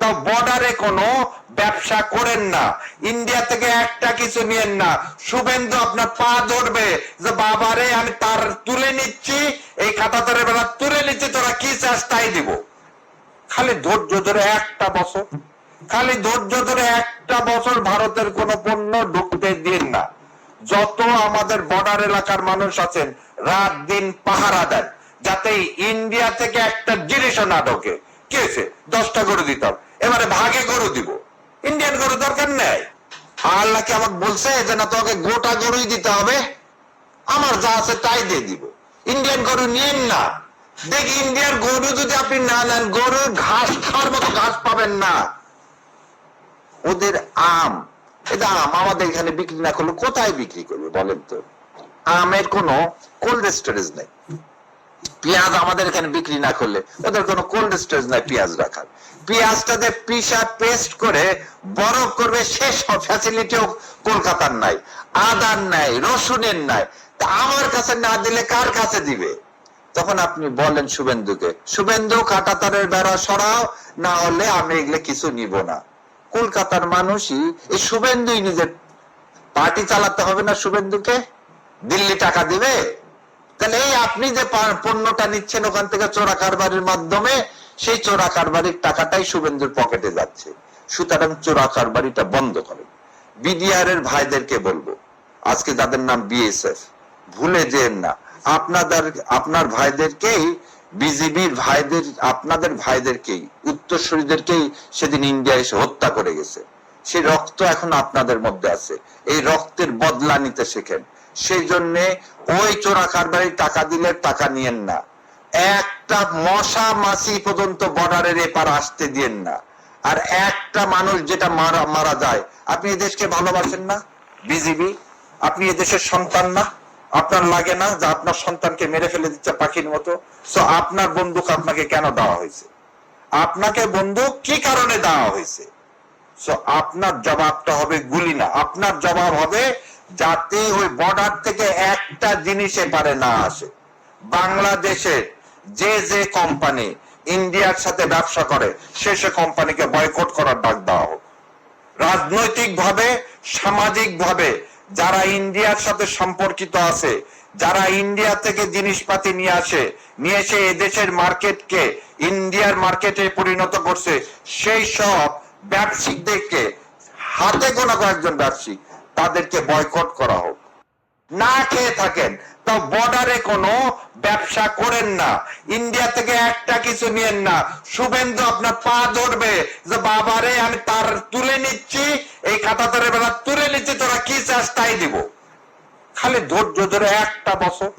তো বর্ডারে কোনো ব্যবসা করেন না, ইন্ডিয়া থেকে একটা কিছু নিয়েন না। শুভেন্দু আপনার পা ধরবে যে বাবারে আমি তার তুলে নিচ্ছি, এই কাঁটাতারের বেলা তুলে নিচ্ছি, তোরা কি চাস তাই দিব। খালি ধৈর্য ধরে একটা বছর, খালি ধৈর্য ধরে একটা বছর ভারতের কোন পণ্য ঢুকতে দিন না। যত আমাদের বর্ডার এলাকার মানুষ আছেন রাত দিন পাহারা দেন যাতে ইন্ডিয়া থেকে একটা জিনিসও না ঢোকে। কি হয়েছে? 10টা গরু দিতাম, এবারে ভাগে গরু দিব। ইন্ডিয়ান গরু দরকার নেই। আল্লাহ কি আমাকে বলছে যে না তোকে গোটা গরুই দিতে হবে? আমার যা আছে তাই দিয়ে দিব। ইন্ডিয়ান গরু নিয়েন না। দেখি ইন্ডিয়ার গরু যদি আপনি না নেন, গরুর ঘাস খাওয়ার মতো ঘাস পাবেন না। ওদের আম, এটা আম আমাদের এখানে বিক্রি না করলে কোথায় বিক্রি করবে বলেন তো? আমের কোন কোল্ড স্টোরেজ নেই। পেঁয়াজ আমাদের এখানে বিক্রি না করলে ওদের কোনো কোল্ড স্টোরেজ নাই পেঁয়াজ রাখার। পেঁয়াজটাতে পিসা পেস্ট করে বরফ করবে, সে সব ফ্যাসিলিটিও কলকাতার নাই। আদার নাই, রসুনের নাই। তা আমার কাছে না দিলে কার কাছে দিবে? তখন আপনি বলেন শুভেন্দুকে, শুভেন্দু কাঁটাতারের বেড়া সরাও, না হলে আমি এগুলো কিছু নিব না। কলকাতার মানুষই এই শুভেন্দুই নিজের পার্টি চালাতে হবে না শুভেন্দুকে? দিল্লি টাকা দিবে? তাহলে এই আপনি যে পণ্যটা নিচ্ছেন ওখান থেকে চোরা কারবারির মাধ্যমে, সেই চোরা কারবারির টাকাটাই শুভেন্দুর পকেটে যাচ্ছে। সুতরাং চোরা কারবারিটা বন্ধ করেন। বিডিআর এর ভাইদেরকে বলবো, আজকে যাদের নাম বিএসএফ, ভুলে যেন না আপনার ভাইদেরকেই, বিজিবির ভাইদের, আপনাদের ভাইদেরকেই, উত্তরসূরিদেরকেই সেদিন ইন্ডিয়া এসে হত্যা করে গেছে। সেই রক্ত এখন আপনাদের মধ্যে আছে। এই রক্তের বদলা নিতে শেখেন। সেই জন্য ওই চোরা কারবারির টাকা দিলে টাকা নিয়েন না। একটা মশা মাছি পর্যন্ত বর্ডারের এপার আসতে দিয়েন না। আর একটা মানুষ যেটা মারা যায়, আপনি এই দেশকে ভালোবাসেন না? বিজিবি, আপনি এদেশের সন্তান না? আপনার লাগে না যে আপনার সন্তানকে মেরে ফেলে দিচ্ছে পাখির মতো? সো আপনার বন্দুক আপনাকে কেন দেওয়া হয়েছে? আপনাকে বন্দুক কি কারণে দেওয়া হয়েছে? সো আপনার জবাবটা হবে গুলি না, আপনার জবাব হবে যাতে ওই বর্ডার থেকে একটা জিনিস এপারে না আসে। বাংলাদেশের যে যে কোম্পানি ইন্ডিয়ার সাথে ব্যবসা করে সে কোম্পানিকে বয়কট করার ডাক দেওয়া হোক। রাজনৈতিক ভাবে, সামাজিক ভাবে যারা ইন্ডিয়ার সাথে সম্পর্কিত আছে, যারা ইন্ডিয়া থেকে জিনিসপাতি নিয়ে এসে এদেশের মার্কেটকে ইন্ডিয়ার মার্কেটে পরিণত করছে, সেই সব ব্যবসায়িকদেরকে, হাতে গোনা কয়েকজন ব্যবসায়িক, তাদেরকে বয়কট করা হোক। না খেয়ে থাকেন তো বর্ডারে কোনো ব্যবসা করেন না, ইন্ডিয়া থেকে একটা কিছু নিয়েন না। শুভেন্দু আপনার পা ধরবে যে বাবারে আমি তার তুলে নিচ্ছি, এই কাঁটাতারের বেলা তুলে নিচ্ছি, তোরা কি চাস তাই দিব। খালি ধৈর্য ধরে একটা বছর।